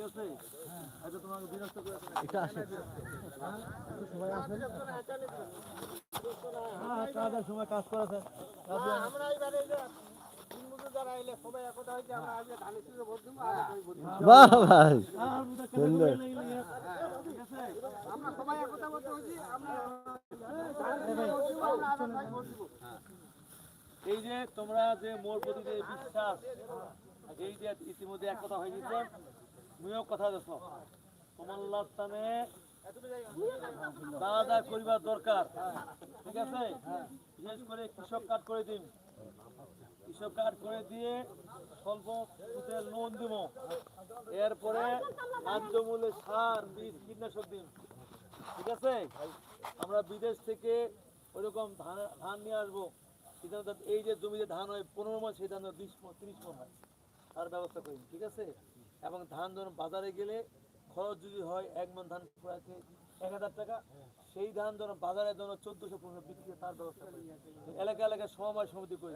আছে? এটা তোমাকে বিনষ্ট করে এটা আসে সবাই আসেন কাজের সময় কাজ করেছেন আমরা এইবারে তিন বছর যারা এলে সবাই একতা হয়েছে আমরা আজকে ধানের শীষে ভোট দিব আর ওই ভোট দিব। বাহ ভাই সুন্দর ঠিক আছে? আমরা সবাই একতা বলতে হয়েছি আমরা ধানের শীষে ভোট দিব, আমরা আবার ভাই ভোট দিব। এই যে তোমরা যে মোর প্রতি যে বিশ্বাস এই যে ইতিমধ্যে এক কথা হয়ে গেছে তুমিও কথা দেখো তোমার স্থানে যা করিবার দরকার ঠিক আছে বিশেষ করে কৃষক কার্ড করে দিন কৃষক কার্ড করে দিয়ে স্বল্প সুদে লোন দিব এরপরে ন্যায্য মূল্যে সার বীজ কীটনাশক দিন ঠিক আছে আমরা বিদেশ থেকে ওইরকম ধান নিয়ে আসবো এই যে জমিতে ধান হয় 15 মাস সেই ধান 20-30 মণ হয় তার ব্যবস্থা করি ঠিক আছে এবং ধান যখন বাজারে গেলে খরচ যদি হয় 1 মণ ধান পুরাতে 1000 টাকা সেই ধান যখন বাজারে যখন 1400-1500 বিক্রি তার ব্যবস্থা করি এলাকা এলাকায় সমবায় সমিতি করি